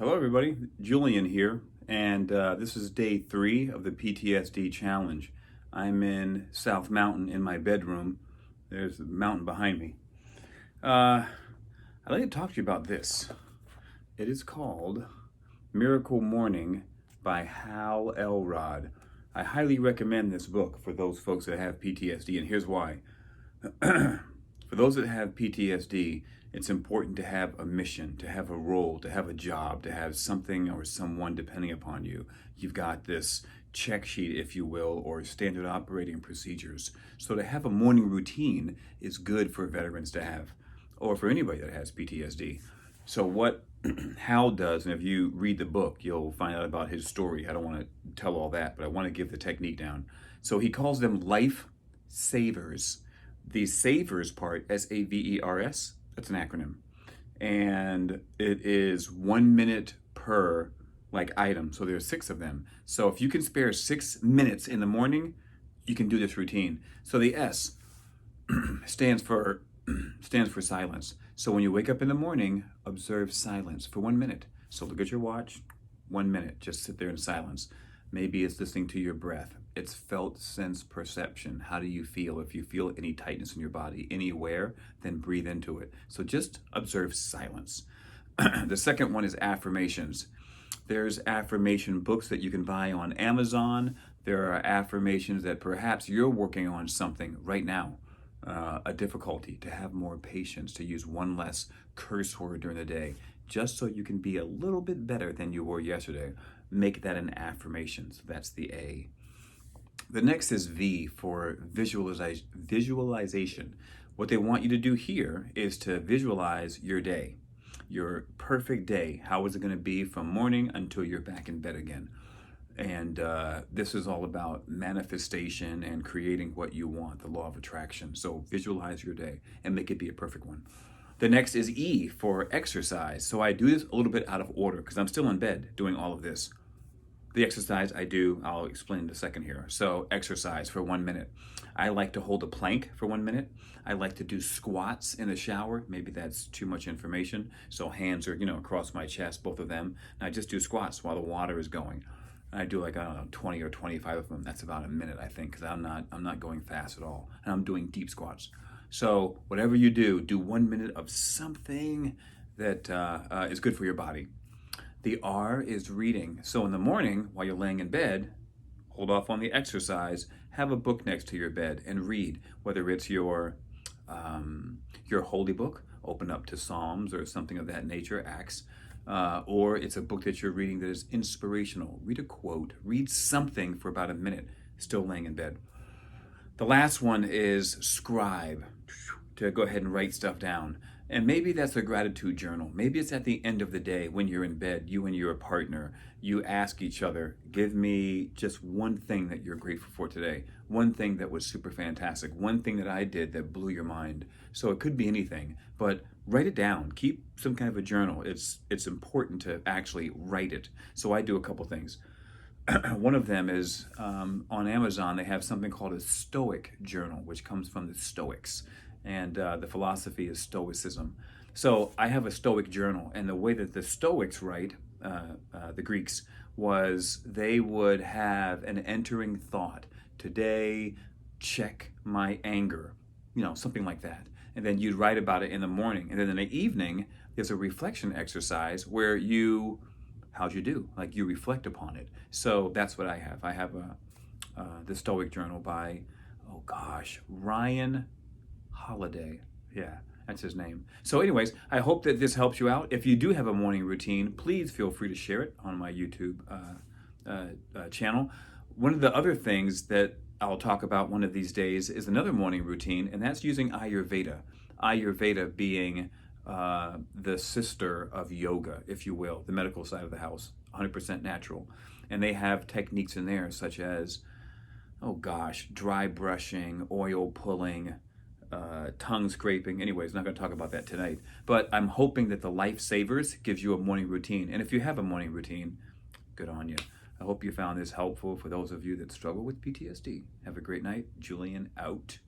Hello, everybody. Julian here, and this is day 3 of the PTSD challenge. I'm in South Mountain in my bedroom. There's a mountain behind me. I'd like to talk to you about this. It is called Miracle Morning by Hal Elrod. I highly recommend this book for those folks that have PTSD, and here's why. For those that have PTSD, it's important to have a mission, to have a role, to have a job, to have something or someone depending upon you. You've got this check sheet, if you will, or standard operating procedures. So to have a morning routine is good for veterans to have, or for anybody that has PTSD. So what Hal does, and if you read the book, you'll find out about his story. I don't want to tell all that, but I want to give the technique down. So he calls them life savers. The savers part, SAVERS, that's an acronym. And it is 1 minute per item. So there's 6 of them. So if you can spare 6 minutes in the morning, you can do this routine. So the S stands for silence. So when you wake up in the morning, observe silence for 1 minute. So look at your watch, 1 minute, just sit there in silence. Maybe it's listening to your breath. It's felt sense perception. How do you feel? If you feel any tightness in your body anywhere, then breathe into it. So just observe silence. The second one is affirmations. There's affirmation books that you can buy on Amazon. There are affirmations that perhaps you're working on something right now. A difficulty, to have more patience, to use one less curse word during the day, just so you can be a little bit better than you were yesterday. Make that an affirmation. So that's the A. The next is V for visualization. What they want you to do here is to visualize your day, your perfect day. How is it going to be from morning until you're back in bed again? And this is all about manifestation and creating what you want, the law of attraction. So visualize your day and make it be a perfect one. The next is E for exercise. So I do this a little bit out of order because I'm still in bed doing all of this. The exercise I do, I'll explain in a second here. So exercise for 1 minute. I like to hold a plank for 1 minute. I like to do squats in the shower. Maybe that's too much information. So hands are, across my chest, both of them. And I just do squats while the water is going. I do 20 or 25 of them. That's about a minute, I think, because I'm not going fast at all. And I'm doing deep squats. So whatever you do 1 minute of something that is good for your body. The R is reading. So in the morning, while you're laying in bed, hold off on the exercise, have a book next to your bed and read, whether it's your holy book, open up to Psalms or something of that nature, Acts, or it's a book that you're reading that is inspirational. Read a quote, read something for about a minute, still laying in bed. The last one is scribe, to go ahead and write stuff down. And maybe that's a gratitude journal. Maybe it's at the end of the day when you're in bed, you and your partner, you ask each other, give me just one thing that you're grateful for today. One thing that was super fantastic. One thing that I did that blew your mind. So it could be anything, but write it down. Keep some kind of a journal. It's important to actually write it. So I do a couple things. One of them is on Amazon, they have something called a Stoic journal, which comes from the Stoics. And the philosophy is Stoicism. So I have a Stoic journal, and the way that the Stoics write, the Greeks, was they would have an entering thought. Today, check my anger, something like that. And then you'd write about it in the morning. And then in the evening, there's a reflection exercise where how'd you do? You reflect upon it. So that's what I have. I have the Stoic journal by, Ryan Holiday. Yeah, that's his name. So anyways, I hope that this helps you out. If you do have a morning routine, please feel free to share it on my YouTube channel. One of the other things that I'll talk about one of these days is another morning routine, and that's using Ayurveda. Ayurveda being the sister of yoga, if you will, the medical side of the house, 100% natural. And they have techniques in there such as, dry brushing, oil pulling, tongue scraping. Anyways, not going to talk about that tonight. But I'm hoping that the Life Savers gives you a morning routine. And if you have a morning routine, good on you. I hope you found this helpful for those of you that struggle with PTSD. Have a great night. Julian out.